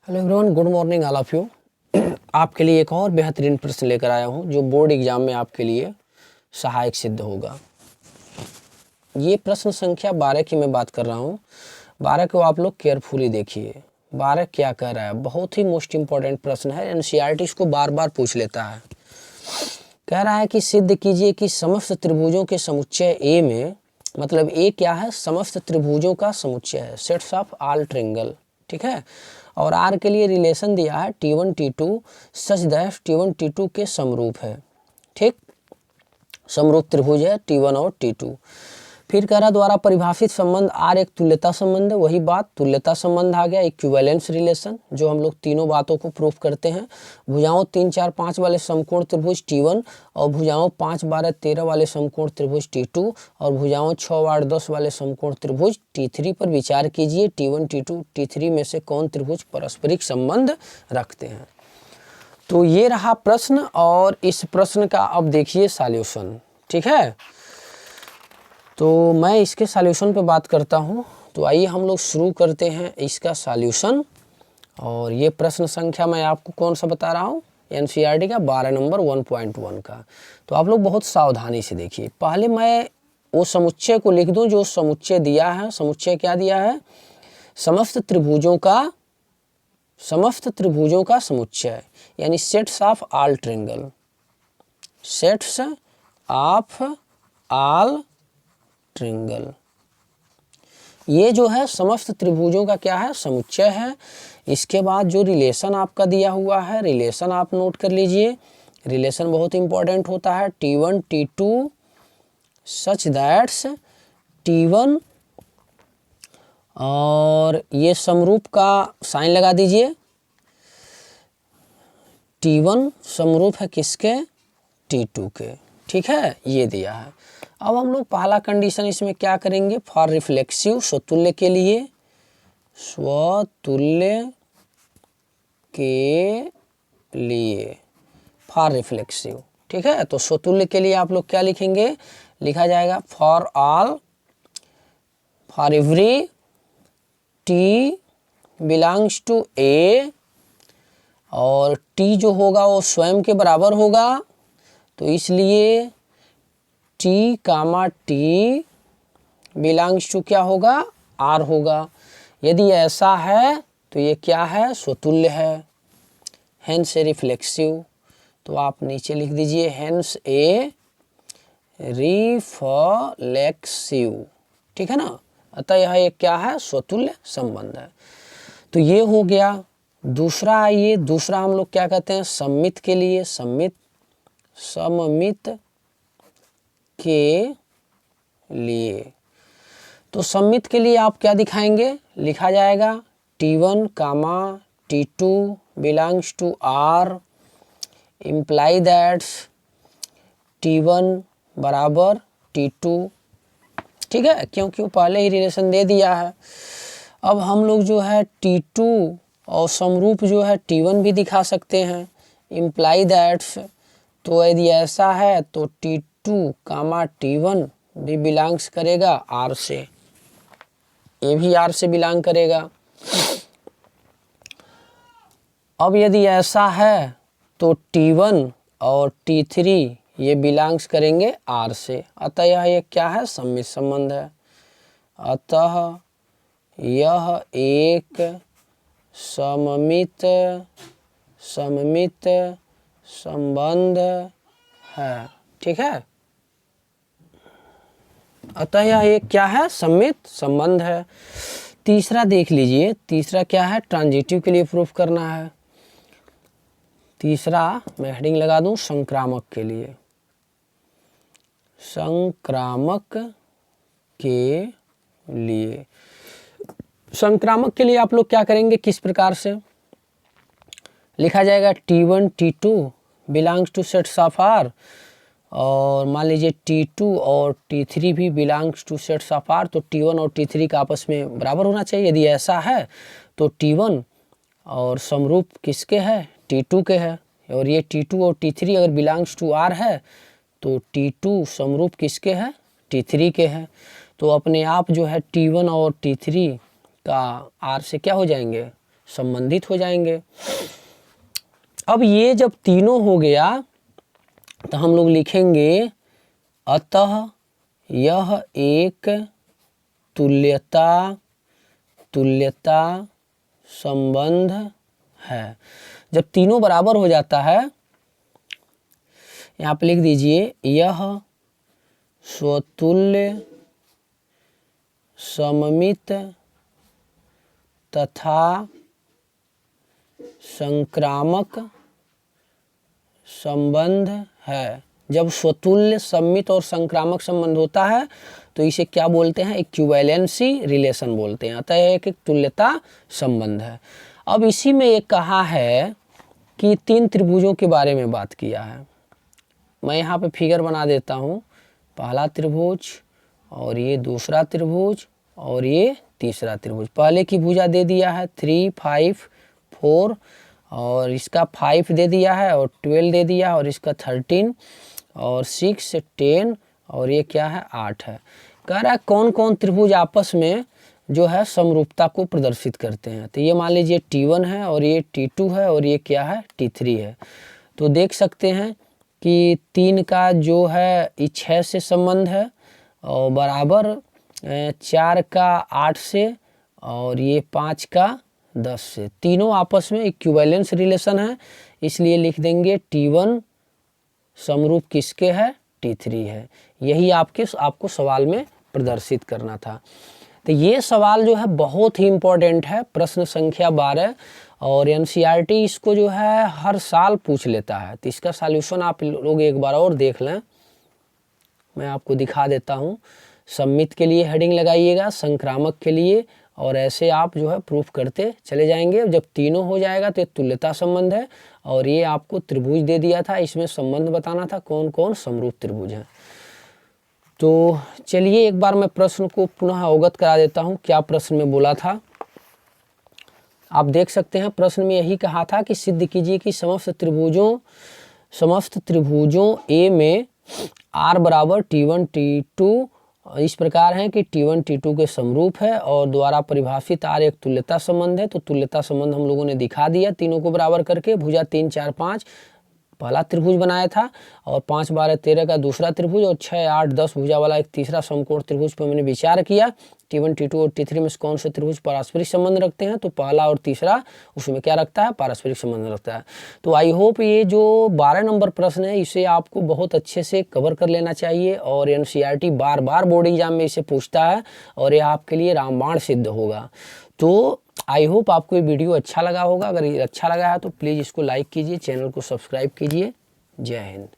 Hello everyone, good morning all of you. आपके लिए एक और बेहतरीन प्रश्न लेकर आया हूं जो बोर्ड एग्जाम में आपके लिए सहायक सिद्ध होगा। ये प्रश्न संख्या 12 की मैं बात कर रहा हूं। 12 को आप लोग केयरफुली देखिए। 12 क्या कह रहा है, बहुत ही मोस्ट इंपॉर्टेंट प्रश्न है। एनसीईआरटी इसको बार बार पूछ लेता है। कह रहा है कि सिद्ध कीजिए कि समस्त त्रिभुजों के समुच्चय ए में, मतलब ए क्या है, समस्त त्रिभुजों का समुच्चय है, सेट्स ऑफ ऑल ट्रायंगल, ठीक है। और आर के लिए रिलेशन दिया है T1 T2 such that T1 T2 के समरूप है, ठीक। समरूप त्रिभुज है T1 और T2। फिर कह रहा द्वारा परिभाषित संबंध आर एक तुल्यता संबंध है। वही बात, तुल्यता संबंध आ गया, इक्विवेलेंस रिलेशन, जो हम लोग तीनों बातों को प्रूफ करते हैं। भुजाओं 3, 4, 5 वाले समकोण त्रिभुज T1 और भुजाओं 5, 12, 13 वाले समकोण त्रिभुज T2 और भुजाओं 6, 8, 10 वाले समकोण त्रिभुज T3 पर विचार कीजिए। T1 T2 T3 में से कौन त्रिभुज पारस्परिक संबंध रखते हैं। तो ये रहा प्रश्न, और इस प्रश्न का अब देखिए सॉल्यूशन, ठीक है। तो मैं इसके सॉल्यूशन पे बात करता हूँ। तो आइए हम लोग शुरू करते हैं इसका सॉल्यूशन। और ये प्रश्न संख्या मैं आपको कौन सा बता रहा हूँ, एनसीईआरटी का 12 नंबर 1.1 का। तो आप लोग बहुत सावधानी से देखिए। पहले मैं वो समुच्चय को लिख दूँ जो समुच्चय दिया है। समुच्चय क्या दिया है, समस्त त्रिभुजों का समुच्चय, यानी sets of all triangle, sets of all triangle. ये जो है समस्त त्रिभुजों का क्या है, समुच्चय है। इसके बाद जो रिलेशन आपका दिया हुआ है, रिलेशन आप नोट कर लीजिए। रिलेशन बहुत इंपॉर्टेंट होता है। T1 T2 such that's T1, और ये समरूप का साइन लगा दीजिए। T1 समरूप है किसके, T2 के, ठीक है, ये दिया है। अब हम लोग पहला कंडीशन इसमें क्या करेंगे, फॉर रिफ्लेक्सिव, स्वतुल्य के लिए, स्वतुल्य के लिए, फॉर रिफ्लेक्सिव, ठीक है। तो स्वतुल्य के लिए आप लोग क्या लिखेंगे, लिखा जाएगा for all, for every T belongs to A, और T जो होगा वो स्वयं के बराबर होगा, तो इसलिए T comma T belongs to क्या होगा, R होगा। यदि ऐसा है तो ये क्या है, स्वतुल्य है, हेंस ए रिफ्लेक्सिव। तो आप नीचे लिख दीजिए हेंस ए रिफ्लेक्सिव, ठीक है ना। अतः यह एक क्या है, स्वतुल्य संबंध है। तो ये हो गया। दूसरा आइए, दूसरा हम लोग क्या कहते हैं, सममित के लिए, सममित के लिए। तो सममित के लिए आप क्या दिखाएंगे, लिखा जाएगा T1 comma T2 belongs to R, imply that's T1 बराबर T2, ठीक है, क्योंकि वो पहले ही रिलेशन दे दिया है। अब हम लोग जो है T2 और समरूप जो है T1 भी दिखा सकते हैं, इम्प्लाई दैट्स। तो यदि ऐसा है तो T2 कामा T1 भी बिलोंग्स करेगा R से, ये भी R से बिलोंग करेगा। अब यदि ऐसा है तो T1 और T3 ये बिलोंग्स करेंगे R से। अतः यह क्या है, सममित संबंध है। अतः यह एक सममित संबंध है, ठीक है। अतः यह एक क्या है, सममित संबंध है। तीसरा देख लीजिए, तीसरा क्या है, ट्रांजिटिव के लिए प्रूफ करना है। तीसरा मैं हेडिंग लगा दूं संक्रामक के लिए, संक्रामक के लिए। संक्रामक के लिए आप लोग क्या करेंगे, किस प्रकार से लिखा जाएगा, T1 T2 belongs two sets of R, और मान लीजिए T2 और T3 भी belongs two sets of R, तो T1 और T3 का आपस में बराबर होना चाहिए। यदि ऐसा है तो T1 और समरूप किसके है, T2 के है, और ये T2 और T3 अगर बिलोंग्स टू R है तो T2 समरूप किसके है, T3 के है। तो अपने आप जो है T1 और T3 का R से क्या हो जाएंगे, संबंधित हो जाएंगे। अब ये जब तीनों हो गया तो हम लोग लिखेंगे अतः यह एक तुल्यता संबंध है। जब तीनों बराबर हो जाता है, यहाँ पे लिख दीजिए यह स्वतुल्य सममित तथा संक्रामक संबंध है। जब स्वतुल्य, सममित और संक्रामक संबंध होता है तो इसे क्या बोलते हैं? इक्विवेलेंसी रिलेशन बोलते हैं। अतः एक तुल्यता संबंध है। अब इसी में एक कहा है कि तीन त्रिभुजों के बारे में बात किया है। मैं यहाँ पे फिगर बना देता हूँ। पहला त्रिभुज और ये दूसरा त्रिभुज और ये तीसरा त्रिभुज। पहले की भुजा दे दिया है 3, 5, 4 और इसका 5 दे दिया है और 12 दे दिया है और इसका 13 और 6, 10 और ये क्या है 8 है। कह रहा है कौन कौन त्रिभुज आपस में जो है समरूपता को प्रदर्शित करते हैं। तो ये मान लीजिए T1 है और ये T2 है और ये क्या है T3 है। तो देख सकते हैं कि 3 का जो है 6 से संबंध है और बराबर 4 का 8 से और ये 5 का 10 से। तीनों आपस में इक्विवेलेंस रिलेशन है, इसलिए लिख देंगे T1 समरूप किसके है? T3 है। यही आपको सवाल में प्रदर्शित करना था। तो ये सवाल जो है बहुत ही इम्पोर्टेंट है, प्रश्न संख्या 12 और NCERT इसको जो है हर साल पूछ लेता है। तो इसका सॉल्यूशन आप लोग एक बार और देख लें, मैं आपको दिखा देता हूँ। सममित के लिए हेडिंग लगाइएगा, संक्रामक के लिए, और ऐसे आप जो है प्रूफ करते चले जाएंगे। जब तीनों हो जाएगा तो ये तुल्यता संबंध है और ये आपको त्रिभुज दे दिया था, इसमें संबंध बताना था कौन कौन समरूप त्रिभुज हैं। तो चलिए एक बार मैं प्रश्न को पुनः अवगत करा देता हूँ, क्या प्रश्न में बोला था। आप देख सकते हैं प्रश्न में यही कहा था कि सिद्ध कीजिए कि समस्त त्रिभुजों A में R बराबर T1 T2 इस प्रकार है कि T1 T2 के समरूप है और द्वारा परिभाषित R एक तुल्यता संबंध है। तो तुल्यता संबंध हम लोगों ने दिखा दिया, तीनों को बराबर करके। भुजा 3, 4, 5 पहला त्रिभुज बनाया था और 5, 12, 13 का दूसरा त्रिभुज और 6, 8, 10 भुजा वाला एक तीसरा समकोण त्रिभुज पर मैंने विचार किया। T1 T2 और T3 में कौन से त्रिभुज पारस्परिक संबंध रखते हैं? तो पहला और तीसरा उसमें क्या रखता है? पारस्परिक संबंध रखता है। तो आई होप ये जो 12 नंबर प्रश्न है इसे आपको बहुत अच्छे से कवर कर लेना चाहिए और NCERT बार बार बोर्ड एग्जाम में इसे पूछता है और ये आपके लिए रामबाण सिद्ध होगा। तो आई होप आपको ये वीडियो अच्छा लगा होगा। अगर ये अच्छा लगा है तो प्लीज़ इसको लाइक कीजिए, चैनल को सब्सक्राइब कीजिए। जय हिंद।